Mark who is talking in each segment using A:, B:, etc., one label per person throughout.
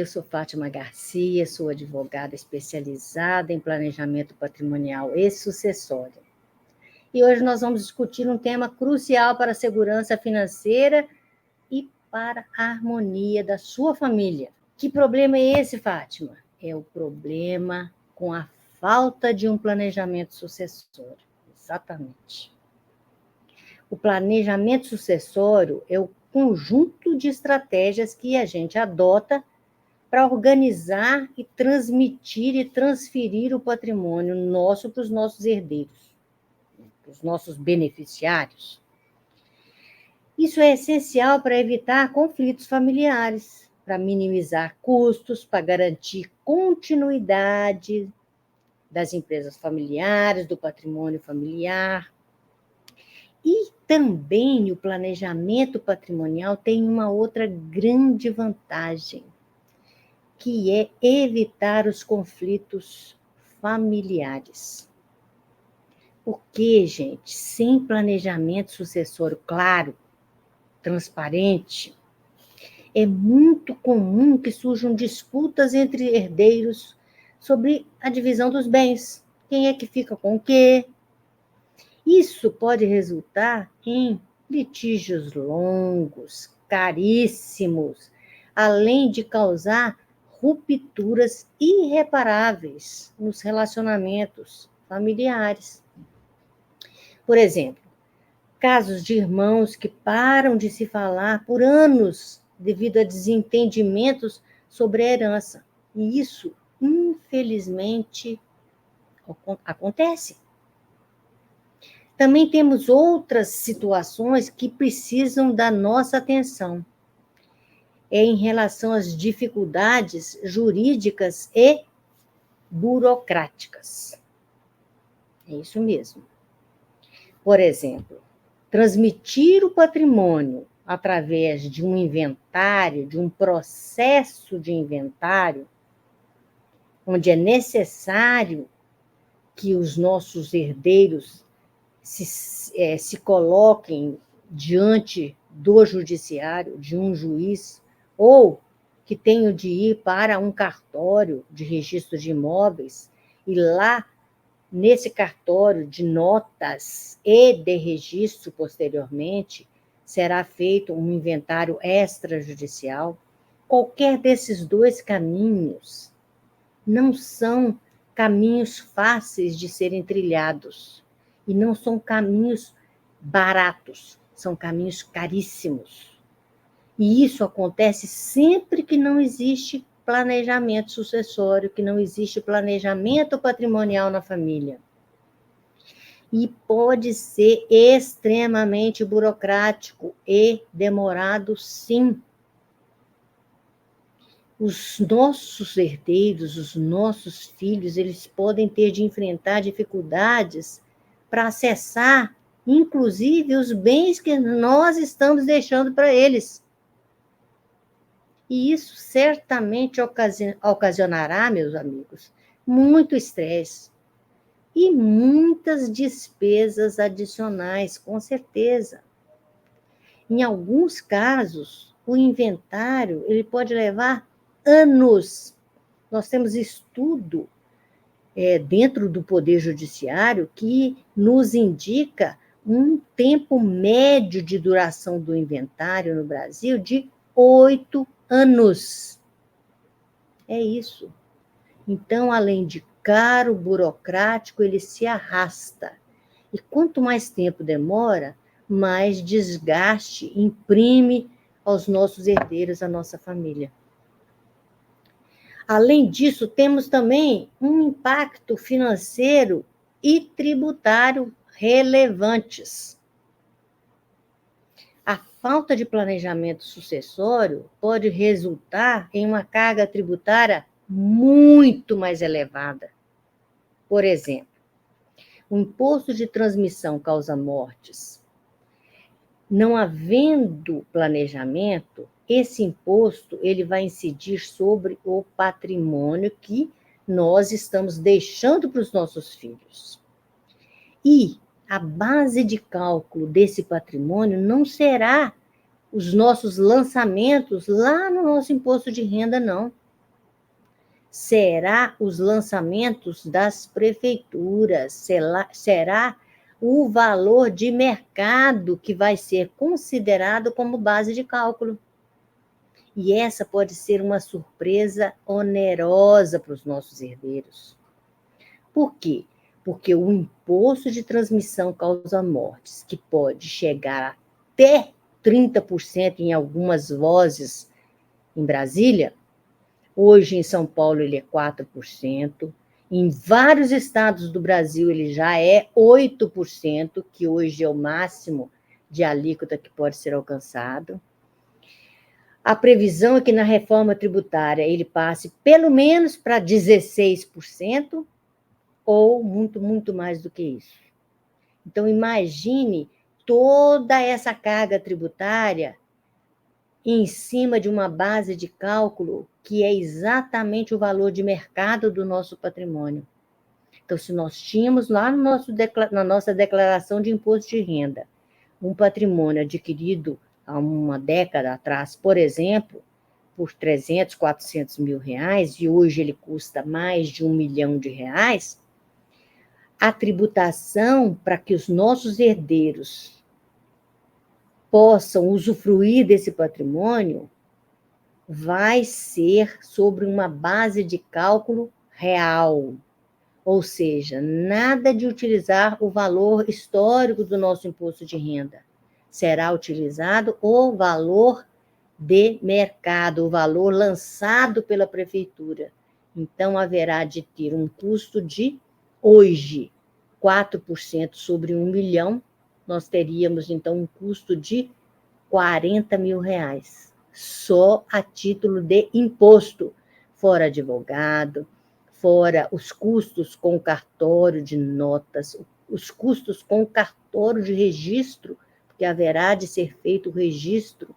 A: sou Fátima Garcia, sou advogada especializada em planejamento patrimonial e sucessório. E hoje nós vamos discutir um tema crucial para a segurança financeira e para a harmonia da sua família. Que problema é esse, Fátima? É o problema com a falta de um planejamento sucessório. Exatamente. O planejamento sucessório é o conjunto de estratégias que a gente adota para organizar e transmitir e transferir o patrimônio nosso para os nossos herdeiros, para os nossos beneficiários. Isso é essencial para evitar conflitos familiares, para minimizar custos, para garantir continuidade das empresas familiares, do patrimônio familiar. E também o planejamento patrimonial tem uma outra grande vantagem, que é evitar os conflitos familiares. Porque, gente, sem planejamento sucessório claro, transparente, é muito comum que surjam disputas entre herdeiros sobre a divisão dos bens. Quem é que fica com o quê? Isso pode resultar em litígios longos, caríssimos, além de causar rupturas irreparáveis nos relacionamentos familiares. Por exemplo, casos de irmãos que param de se falar por anos devido a desentendimentos sobre a herança. E isso, infelizmente, acontece. Também temos outras situações que precisam da nossa atenção. É em relação às dificuldades jurídicas e burocráticas. É isso mesmo. Por exemplo, transmitir o patrimônio através de um inventário, de um processo de inventário, onde é necessário que os nossos herdeiros se coloquem diante do judiciário, de um juiz, ou que tenham de ir para um cartório de registro de imóveis, e lá, nesse cartório de notas e de registro posteriormente, será feito um inventário extrajudicial. Qualquer desses dois caminhos não são caminhos fáceis de serem trilhados. E não são caminhos baratos, são caminhos caríssimos. E isso acontece sempre que não existe planejamento sucessório, que não existe planejamento patrimonial na família. E pode ser extremamente burocrático e demorado, sim. Os nossos herdeiros, os nossos filhos, eles podem ter de enfrentar dificuldades para acessar, inclusive, os bens que nós estamos deixando para eles. E isso certamente ocasionará, meus amigos, muito estresse e muitas despesas adicionais, com certeza. Em alguns casos, o inventário ele pode levar anos. Nós temos estudo dentro do Poder Judiciário que nos indica um tempo médio de duração do inventário no Brasil de 8 anos. É isso. Então, além de caro, burocrático, ele se arrasta. E quanto mais tempo demora, mais desgaste imprime aos nossos herdeiros, à nossa família. Além disso, temos também um impacto financeiro e tributário relevantes. A falta de planejamento sucessório pode resultar em uma carga tributária muito mais elevada. Por exemplo, o imposto de transmissão causa mortes. Não havendo planejamento, esse imposto ele vai incidir sobre o patrimônio que nós estamos deixando para os nossos filhos. E a base de cálculo desse patrimônio não será os nossos lançamentos lá no nosso imposto de renda, não. será os lançamentos das prefeituras, será o valor de mercado que vai ser considerado como base de cálculo. E essa pode ser uma surpresa onerosa para os nossos herdeiros. Por quê? Porque o imposto de transmissão causa mortes, que pode chegar até 30% em algumas vozes em Brasília, hoje em São Paulo ele é 4%, em vários estados do Brasil ele já é 8%, que hoje é o máximo de alíquota que pode ser alcançado. A previsão é que na reforma tributária ele passe pelo menos para 16%, ou muito, muito mais do que isso. Então, imagine toda essa carga tributária em cima de uma base de cálculo que é exatamente o valor de mercado do nosso patrimônio. Então, se nós tínhamos lá na nossa declaração de imposto de renda um patrimônio adquirido há uma década atrás, por exemplo, por 300, 400 mil reais, e hoje ele custa mais de R$1 milhão, a tributação para que os nossos herdeiros possam usufruir desse patrimônio vai ser sobre uma base de cálculo real, ou seja, nada de utilizar o valor histórico do nosso imposto de renda. Será utilizado o valor de mercado, o valor lançado pela prefeitura. Então, haverá de ter um custo de, hoje, 4% sobre R$1 milhão, nós teríamos, então, um custo de R$40 mil, só a título de imposto, fora advogado, fora os custos com o cartório de notas, os custos com o cartório de registro, porque haverá de ser feito o registro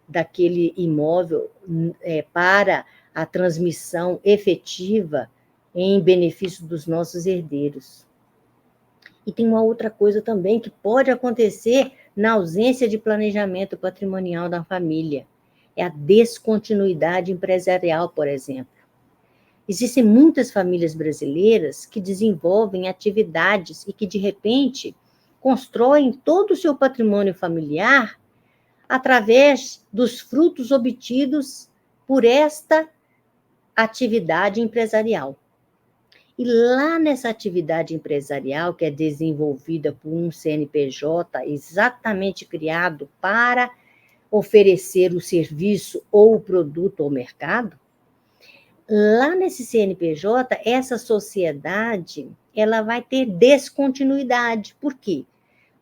A: daquele imóvel para a transmissão efetiva em benefício dos nossos herdeiros. E tem uma outra coisa também que pode acontecer na ausência de planejamento patrimonial da família. É a descontinuidade empresarial, por exemplo. Existem muitas famílias brasileiras que desenvolvem atividades e que, de repente, constroem todo o seu patrimônio familiar através dos frutos obtidos por esta atividade empresarial. E lá nessa atividade empresarial, que é desenvolvida por um CNPJ exatamente criado para oferecer o serviço ou o produto ao mercado, lá nesse CNPJ, essa sociedade ela vai ter descontinuidade. Por quê?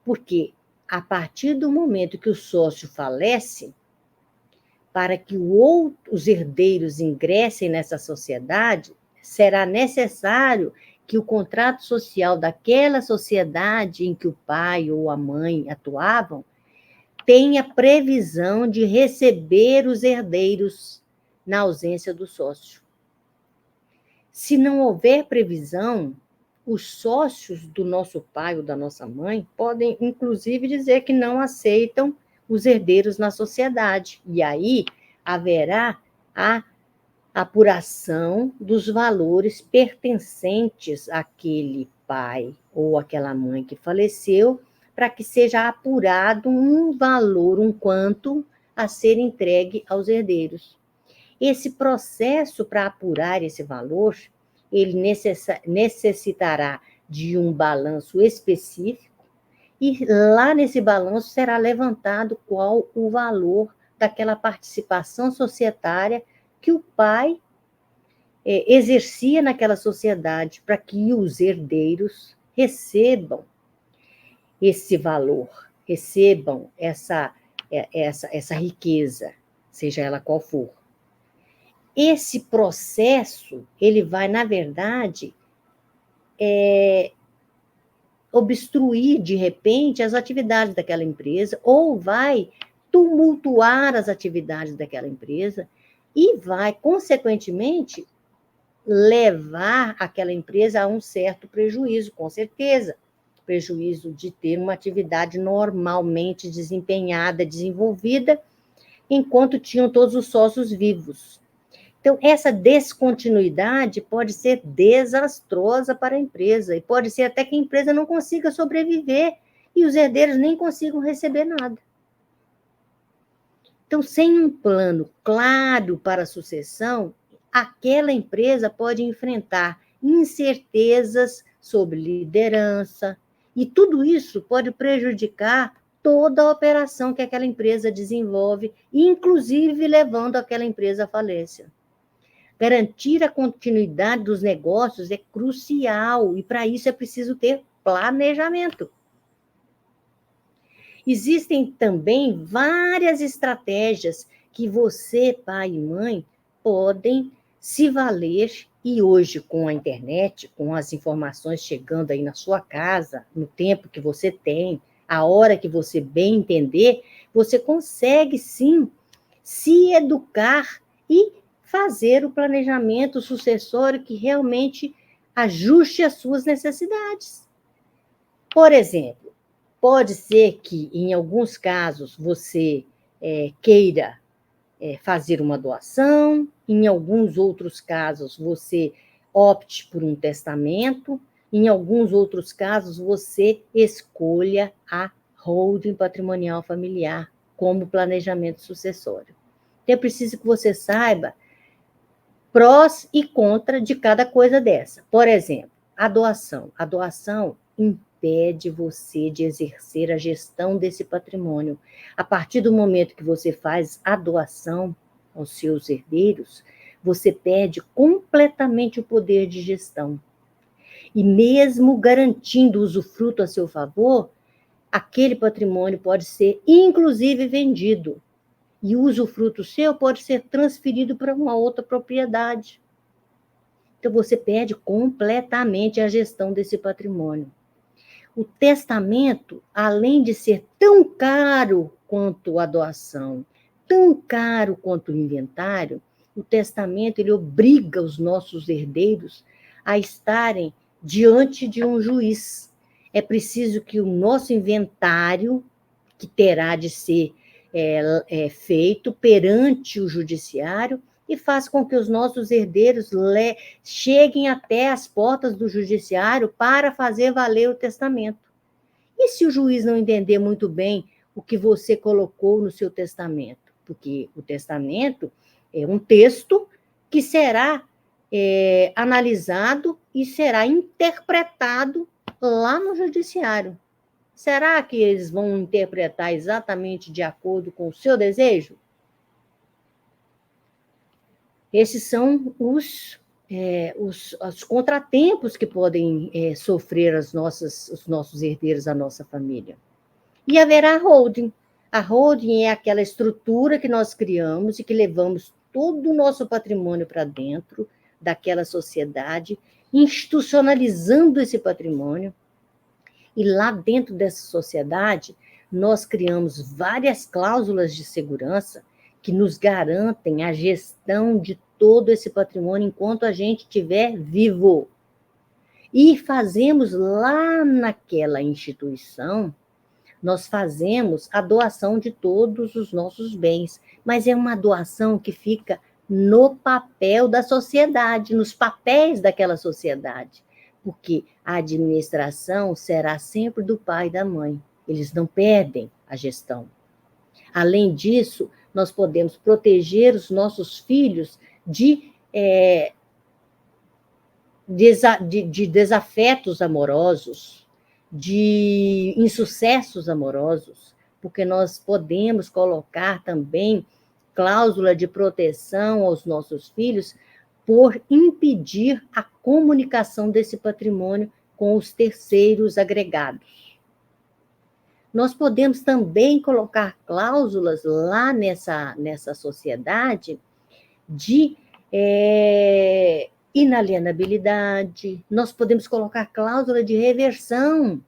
A: Porque a partir do momento que o sócio falece, para que os herdeiros ingressem nessa sociedade, será necessário que o contrato social daquela sociedade em que o pai ou a mãe atuavam tenha previsão de receber os herdeiros na ausência do sócio. Se não houver previsão, os sócios do nosso pai ou da nossa mãe podem, inclusive, dizer que não aceitam os herdeiros na sociedade. E aí haverá a apuração dos valores pertencentes àquele pai ou àquela mãe que faleceu, para que seja apurado um valor, um quanto a ser entregue aos herdeiros. Esse processo para apurar esse valor, ele necessitará de um balanço específico, e lá nesse balanço será levantado qual o valor daquela participação societária que o pai exercia naquela sociedade, para que os herdeiros recebam esse valor, recebam essa riqueza, seja ela qual for. Esse processo, ele vai, na verdade, obstruir, de repente, as atividades daquela empresa, ou vai tumultuar as atividades daquela empresa, e vai, consequentemente, levar aquela empresa a um certo prejuízo, com certeza. Prejuízo de ter uma atividade normalmente desempenhada, desenvolvida, enquanto tinham todos os sócios vivos. Então, essa descontinuidade pode ser desastrosa para a empresa, e pode ser até que a empresa não consiga sobreviver e os herdeiros nem consigam receber nada. Então, sem um plano claro para a sucessão, aquela empresa pode enfrentar incertezas sobre liderança, e tudo isso pode prejudicar toda a operação que aquela empresa desenvolve, inclusive levando aquela empresa à falência. Garantir a continuidade dos negócios é crucial, e para isso é preciso ter planejamento. Existem também várias estratégias que você, pai e mãe, podem se valer, e hoje com a internet, com as informações chegando aí na sua casa, no tempo que você tem, a hora que você bem entender, você consegue sim se educar e fazer o planejamento sucessório que realmente ajuste às suas necessidades. Por exemplo, pode ser que, em alguns casos, você queira fazer uma doação, em alguns outros casos, você opte por um testamento, em alguns outros casos, você escolha a holding patrimonial familiar como planejamento sucessório. Então, é preciso que você saiba prós e contras de cada coisa dessa. Por exemplo, a doação. A doação impede você de exercer a gestão desse patrimônio. A partir do momento que você faz a doação aos seus herdeiros, você perde completamente o poder de gestão. E mesmo garantindo o usufruto a seu favor, aquele patrimônio pode ser, inclusive, vendido. E o usufruto seu pode ser transferido para uma outra propriedade. Então, você perde completamente a gestão desse patrimônio. O testamento, além de ser tão caro quanto a doação, tão caro quanto o inventário, o testamento ele obriga os nossos herdeiros a estarem diante de um juiz. É preciso que o nosso inventário, que terá de ser feito perante o judiciário, e faz com que os nossos herdeiros cheguem até as portas do judiciário para fazer valer o testamento. E se o juiz não entender muito bem o que você colocou no seu testamento? Porque o testamento é um texto que será analisado e será interpretado lá no judiciário. Será que eles vão interpretar exatamente de acordo com o seu desejo? Esses são os contratempos que podem sofrer os nossos herdeiros, a nossa família. E haverá a holding. A holding é aquela estrutura que nós criamos e que levamos todo o nosso patrimônio para dentro daquela sociedade, institucionalizando esse patrimônio. E lá dentro dessa sociedade, nós criamos várias cláusulas de segurança que nos garantem a gestão de todo esse patrimônio enquanto a gente estiver vivo. E fazemos lá naquela instituição, nós fazemos a doação de todos os nossos bens, mas é uma doação que fica no papel da sociedade, nos papéis daquela sociedade, porque a administração será sempre do pai e da mãe, eles não perdem a gestão. Além disso, nós podemos proteger os nossos filhos de desafetos amorosos, de insucessos amorosos, porque nós podemos colocar também cláusula de proteção aos nossos filhos por impedir a comunicação desse patrimônio com os terceiros agregados. Nós podemos também colocar cláusulas lá nessa sociedade de inalienabilidade, nós podemos colocar cláusula de reversão,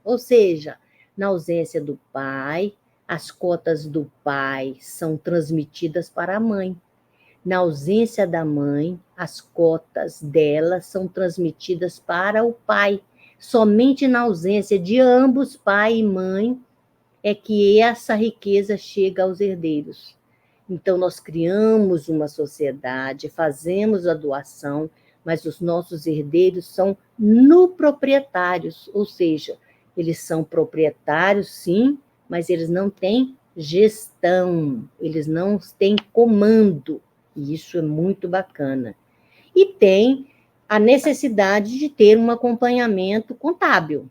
A: ou seja, na ausência do pai, as cotas do pai são transmitidas para a mãe. Na ausência da mãe, as cotas dela são transmitidas para o pai. Somente na ausência de ambos, pai e mãe, é que essa riqueza chega aos herdeiros. Então, nós criamos uma sociedade, fazemos a doação, mas os nossos herdeiros são nuproprietários, ou seja, eles são proprietários, sim, mas eles não têm gestão, eles não têm comando, e isso é muito bacana. E tem a necessidade de ter um acompanhamento contábil.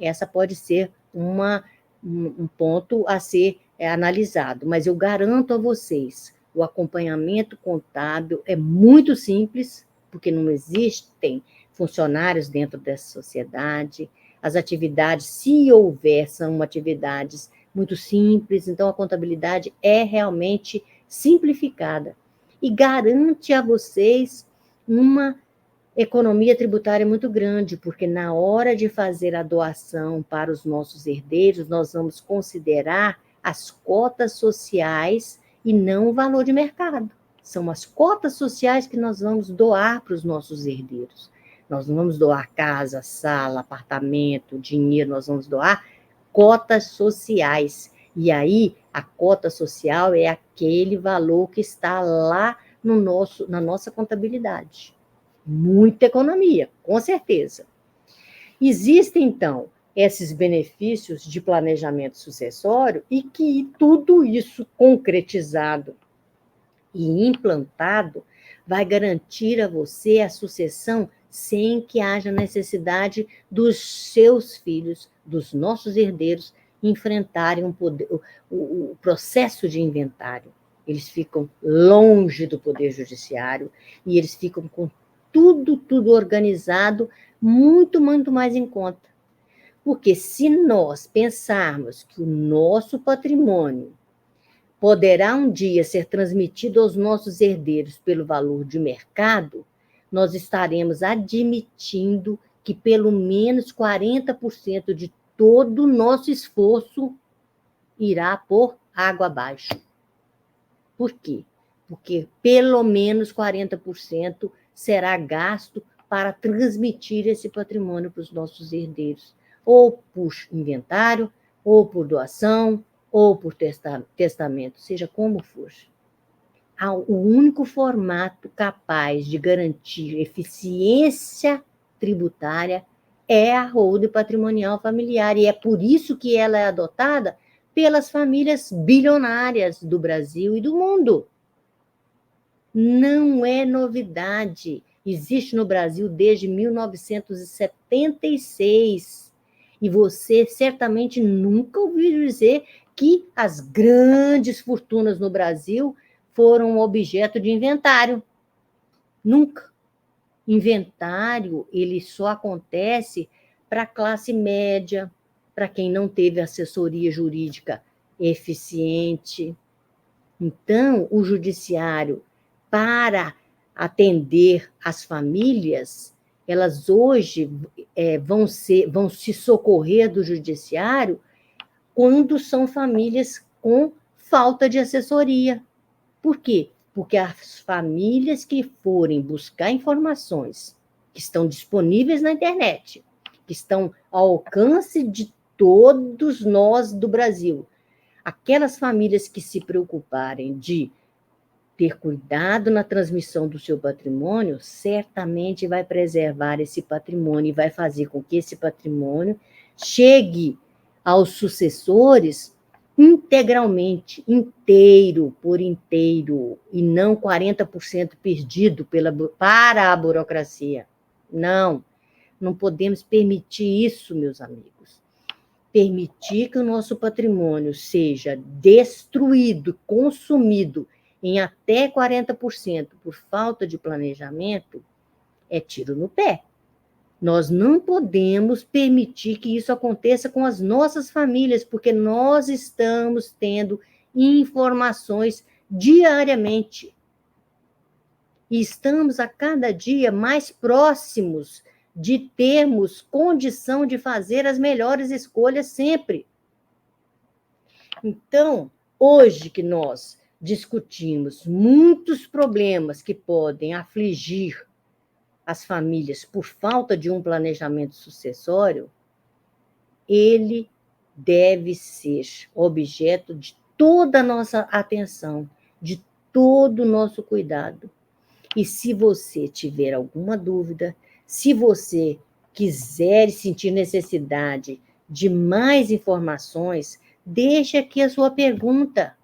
A: Essa pode ser um ponto a ser analisado, mas eu garanto a vocês, o acompanhamento contábil é muito simples, porque não existem funcionários dentro dessa sociedade, as atividades, se houver, são atividades muito simples, então a contabilidade é realmente simplificada e garante a vocês uma economia tributária muito grande, porque na hora de fazer a doação para os nossos herdeiros, nós vamos considerar as cotas sociais e não o valor de mercado. São as cotas sociais que nós vamos doar para os nossos herdeiros. Nós não vamos doar casa, sala, apartamento, dinheiro, nós vamos doar cotas sociais. E aí, a cota social é aquele valor que está lá na nossa contabilidade. Muita economia, com certeza. Existem, então, esses benefícios de planejamento sucessório e que tudo isso concretizado e implantado vai garantir a você a sucessão sem que haja necessidade dos seus filhos, dos nossos herdeiros, enfrentarem o processo de inventário. Eles ficam longe do Poder Judiciário e eles ficam com tudo organizado, muito mais em conta. Porque se nós pensarmos que o nosso patrimônio poderá um dia ser transmitido aos nossos herdeiros pelo valor de mercado, nós estaremos admitindo que pelo menos 40% de todo o nosso esforço irá por água abaixo. Por quê? Porque pelo menos 40% será gasto para transmitir esse patrimônio para os nossos herdeiros, ou por inventário, ou por doação, ou por testamento, seja como for. O único formato capaz de garantir eficiência tributária é a holding patrimonial familiar, e é por isso que ela é adotada pelas famílias bilionárias do Brasil e do mundo. Não é novidade. Existe no Brasil desde 1976. E você certamente nunca ouviu dizer que as grandes fortunas no Brasil foram objeto de inventário. Nunca. Inventário, ele só acontece para a classe média, para quem não teve assessoria jurídica eficiente. Então, o judiciário, para atender as famílias, elas hoje vão se socorrer do judiciário quando são famílias com falta de assessoria. Por quê? Porque as famílias que forem buscar informações que estão disponíveis na internet, que estão ao alcance de todos nós do Brasil, aquelas famílias que se preocuparem de ter cuidado na transmissão do seu patrimônio, certamente vai preservar esse patrimônio e vai fazer com que esse patrimônio chegue aos sucessores integralmente, inteiro por inteiro, e não 40% perdido para a burocracia. Não podemos permitir isso, meus amigos. Permitir que o nosso patrimônio seja destruído, consumido em até 40% por falta de planejamento, é tiro no pé. Nós não podemos permitir que isso aconteça com as nossas famílias, porque nós estamos tendo informações diariamente. E estamos a cada dia mais próximos de termos condição de fazer as melhores escolhas sempre. Então, hoje que nós discutimos muitos problemas que podem afligir as famílias por falta de um planejamento sucessório, ele deve ser objeto de toda a nossa atenção, de todo o nosso cuidado. E se você tiver alguma dúvida, se você quiser sentir necessidade de mais informações, deixe aqui a sua pergunta.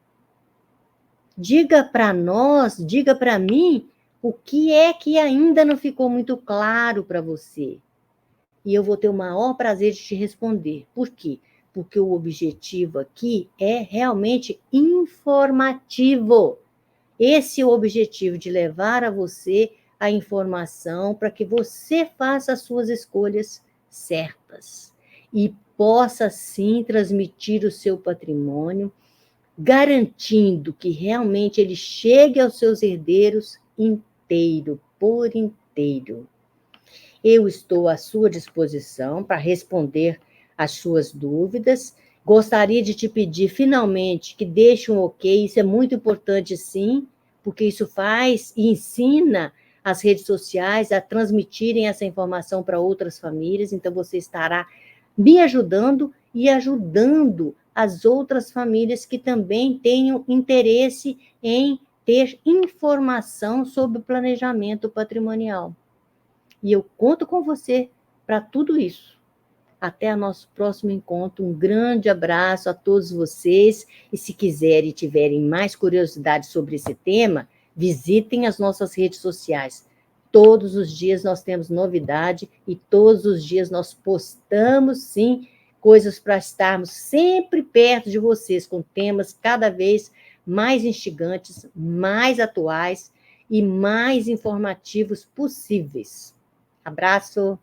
A: Diga para nós, diga para mim, o que é que ainda não ficou muito claro para você. E eu vou ter o maior prazer de te responder. Por quê? Porque o objetivo aqui é realmente informativo. Esse é o objetivo, de levar a você a informação para que você faça as suas escolhas certas e possa, sim, transmitir o seu patrimônio, garantindo que realmente ele chegue aos seus herdeiros inteiro, por inteiro. Eu estou à sua disposição para responder às suas dúvidas. Gostaria de te pedir, finalmente, que deixe um ok, isso é muito importante, sim, porque isso faz e ensina as redes sociais a transmitirem essa informação para outras famílias, então você estará me ajudando e ajudando as outras famílias que também tenham interesse em ter informação sobre o planejamento patrimonial. E eu conto com você para tudo isso. Até o nosso próximo encontro. Um grande abraço a todos vocês. E se quiserem e tiverem mais curiosidade sobre esse tema, visitem as nossas redes sociais. Todos os dias nós temos novidade e todos os dias nós postamos, sim, coisas para estarmos sempre perto de vocês, com temas cada vez mais instigantes, mais atuais e mais informativos possíveis. Abraço!